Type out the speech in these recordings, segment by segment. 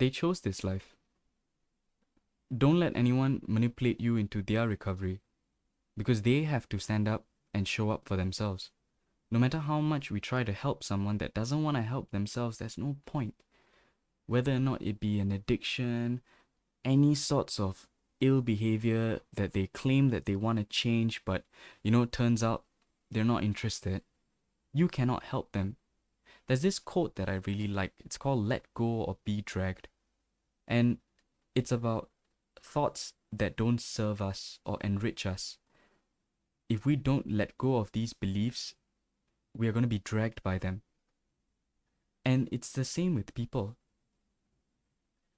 They chose this life. Don't let anyone manipulate you into their recovery, because they have to stand up and show up for themselves. No matter how much we try to help someone that doesn't want to help themselves, there's no point. Whether or not it be an addiction, any sorts of ill behavior that they claim that they want to change, but turns out they're not interested, you cannot help them. There's this quote that I really like. It's called "Let Go or Be Dragged." And it's about thoughts that don't serve us or enrich us. If we don't let go of these beliefs, we are going to be dragged by them. And it's the same with people.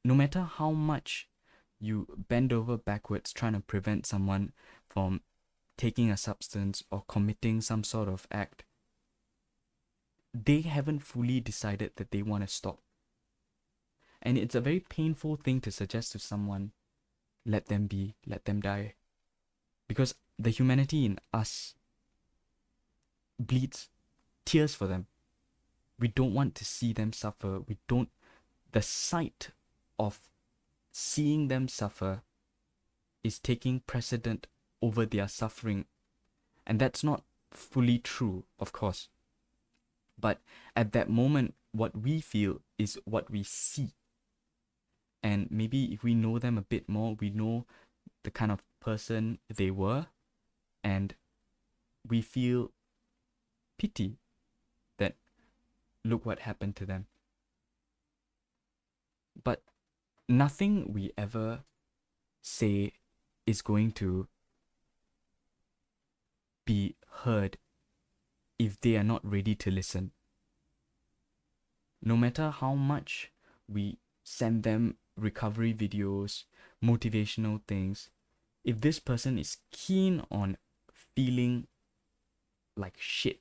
No matter how much you bend over backwards trying to prevent someone from taking a substance or committing some sort of act, they haven't fully decided that they want to stop. And it's a very painful thing to suggest to someone, let them be, let them die. Because the humanity in us bleeds tears for them. We don't want to see them suffer. The sight of seeing them suffer is taking precedent over their suffering. And that's not fully true, of course. But at that moment, what we feel is what we see. And maybe if we know them a bit more, we know the kind of person they were, and we feel pity that look what happened to them. But nothing we ever say is going to be heard if they are not ready to listen. No matter how much we send them recovery videos, motivational things, if this person is keen on feeling like shit,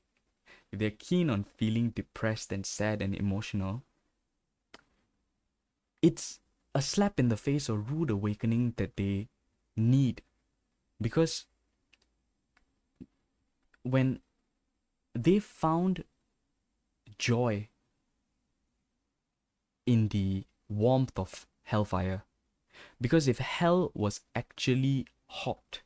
if they're keen on feeling depressed and sad and emotional, it's a slap in the face or rude awakening that they need. Because when they found joy in the warmth of hellfire, because if hell was actually hot,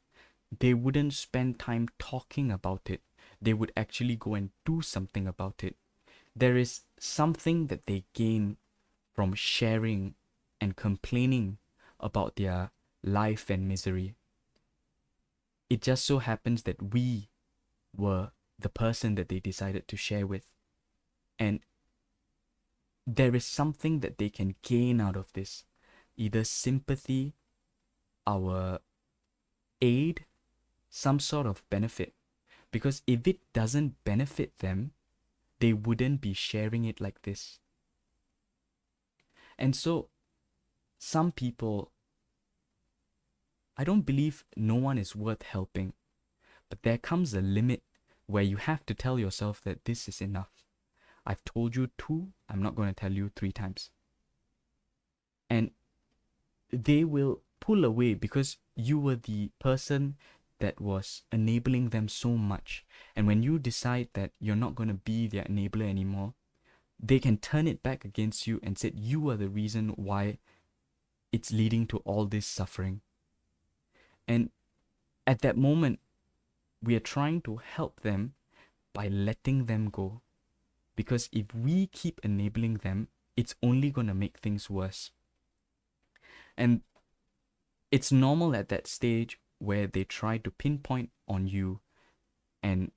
they wouldn't spend time talking about it. They would actually go and do something about it. There is something that they gain from sharing and complaining about their life and misery. It just so happens that we were the person that they decided to share with. And there is something that they can gain out of this. Either sympathy, our aid, some sort of benefit. Because if it doesn't benefit them, they wouldn't be sharing it like this. And so, some people, I don't believe no one is worth helping. But there comes a limit where you have to tell yourself that this is enough. I've told you 2, I'm not going to tell you 3 times. And they will pull away because you were the person that was enabling them so much. And when you decide that you're not going to be their enabler anymore, they can turn it back against you and say you are the reason why it's leading to all this suffering. And at that moment, we are trying to help them by letting them go. Because if we keep enabling them, it's only going to make things worse. And it's normal at that stage where they try to pinpoint on you and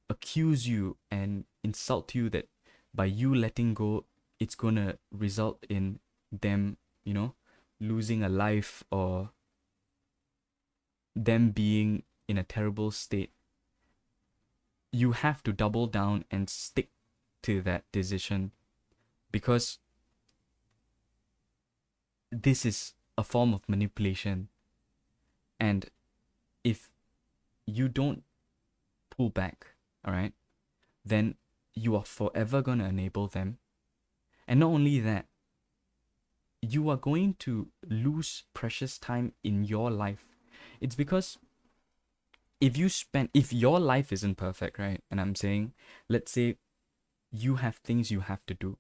accuse you and insult you that by you letting go, it's going to result in them, losing a life or them being in a terrible state. You have to double down and stick to that decision, because this is a form of manipulation. And if you don't pull back, all right, then you are forever going to enable them. And not only that, you are going to lose precious time in your life. It's because if your life isn't perfect, right? And I'm saying, let's say you have things you have to do.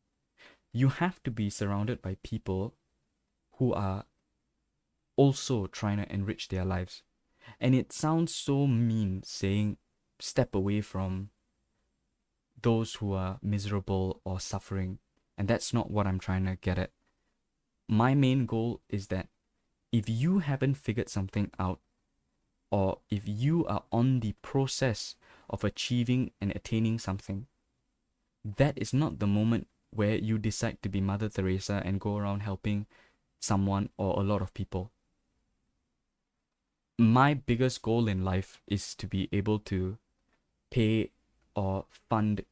You have to be surrounded by people who are also trying to enrich their lives. And it sounds so mean saying step away from those who are miserable or suffering. And that's not what I'm trying to get at. My main goal is that if you haven't figured something out, or if you are on the process of achieving and attaining something, that is not the moment where you decide to be Mother Teresa and go around helping someone or a lot of people. My biggest goal in life is to be able to pay or fund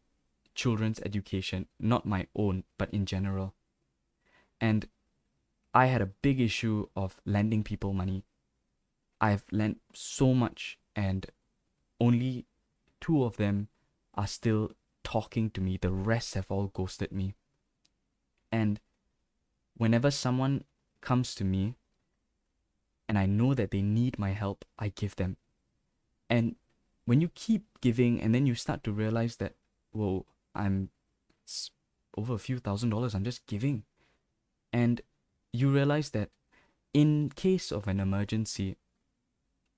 children's education, not my own, but in general. And I had a big issue of lending people money. I've lent so much, and only 2 of them are still talking to me. The rest have all ghosted me. And whenever someone comes to me and I know that they need my help, I give them. And when you keep giving and then you start to realize that, whoa, it's over a few $1,000s, I'm just giving. And you realize that in case of an emergency,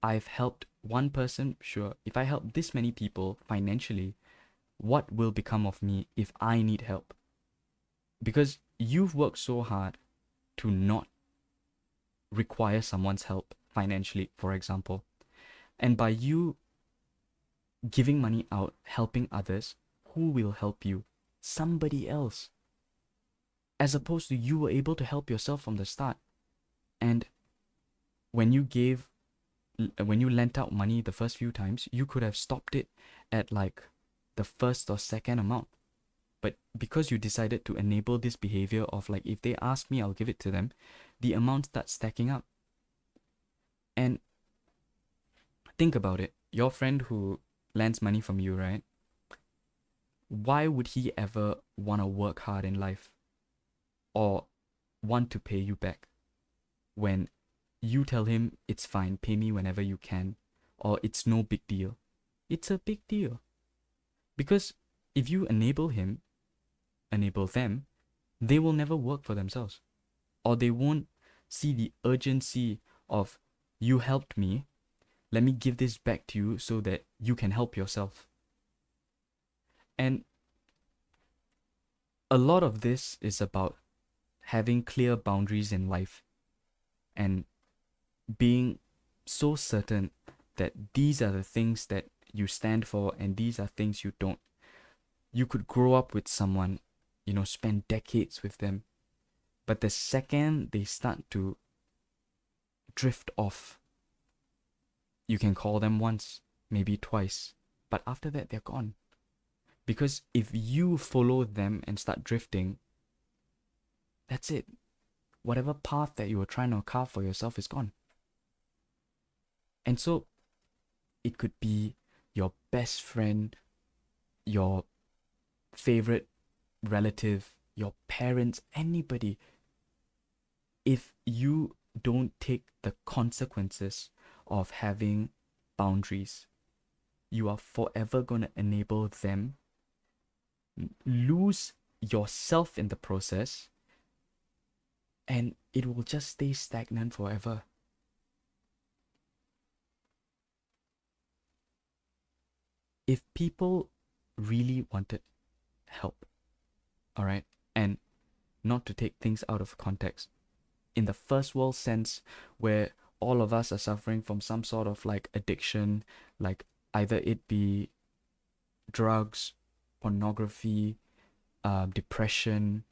I've helped one person, sure. If I help this many people financially, what will become of me if I need help? Because you've worked so hard to not require someone's help financially, for example. And by you giving money out, helping others, who will help you? Somebody else. As opposed to you were able to help yourself from the start. And when you lent out money the first few times, you could have stopped it at like the first or second amount. But because you decided to enable this behavior of like, if they ask me, I'll give it to them, the amount starts stacking up. And think about it. Your friend who lends money from you, right? Why would he ever want to work hard in life or want to pay you back when you tell him it's fine, pay me whenever you can, or it's no big deal? It's a big deal. Because if you enable them, they will never work for themselves. Or they won't see the urgency of, you helped me, let me give this back to you so that you can help yourself. And a lot of this is about having clear boundaries in life and being so certain that these are the things that you stand for and these are things you don't. You could grow up with someone, spend decades with them, but the second they start to drift off, you can call them once, maybe twice, but after that they're gone. Because if you follow them and start drifting, that's it. Whatever path that you were trying to carve for yourself is gone. And so it could be your best friend, your favorite relative, your parents, anybody. If you don't take the consequences of having boundaries, you are forever going to enable them, lose yourself in the process, and it will just stay stagnant forever. If people really wanted help, all right, and not to take things out of context, in the first world sense where all of us are suffering from some sort of like addiction, like either it be drugs, pornography, depression,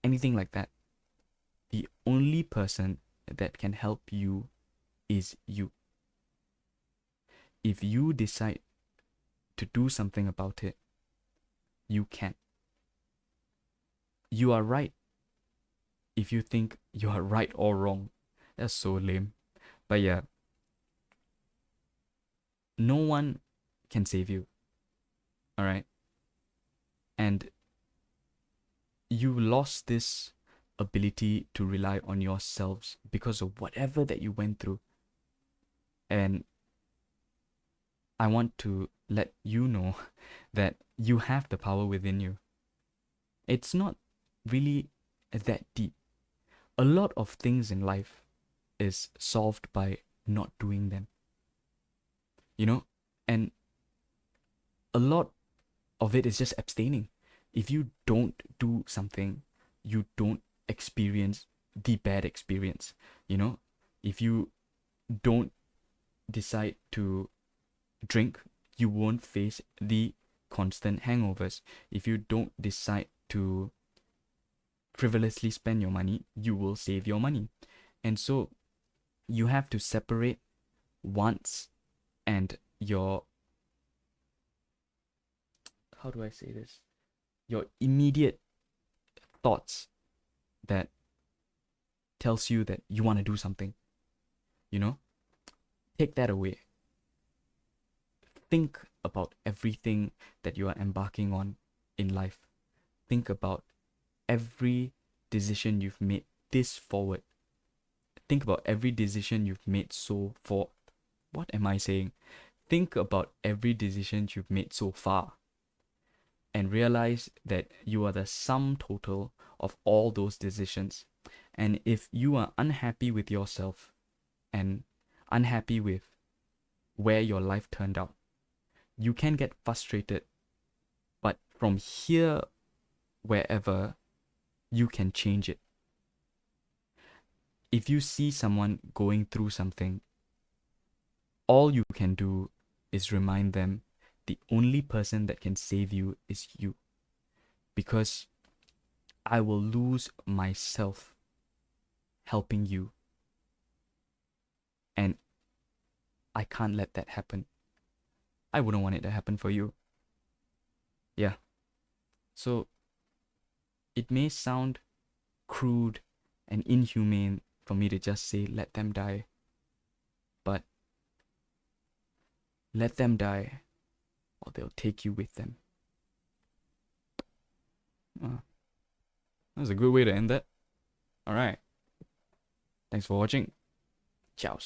anything like that, the only person that can help you is you. If you decide to do something about it, you can. You are right if you think you are right or wrong. That's so lame. But yeah, no one can save you. All right? And you lost this ability to rely on yourselves because of whatever that you went through. And I want to let you know that you have the power within you. It's not really that deep. A lot of things in life is solved by not doing them, you know? And a lot of it is just abstaining. If you don't do something, you don't experience the bad experience, you know? If you don't decide to drink, you won't face the constant hangovers. If you don't decide to frivolously spend your money, you will save your money. And so you have to separate wants and your, how do I say this? Your immediate thoughts that tells you that you want to do something, you know? Take that away. Think about everything that you are embarking on in life. Think about every decision you've made this forward. Think about every decision you've made so far. What am I saying? Think about every decision you've made so far and realize that you are the sum total of all those decisions. And if you are unhappy with yourself and unhappy with where your life turned out, you can get frustrated. But from here, wherever, you can change it. If you see someone going through something, all you can do is remind them the only person that can save you is you. Because I will lose myself helping you. And I can't let that happen. I wouldn't want it to happen for you. Yeah. So it may sound crude and inhumane for me to just say, let them die. But let them die, or they'll take you with them. That's a good way to end that. Alright. Thanks for watching. Ciao.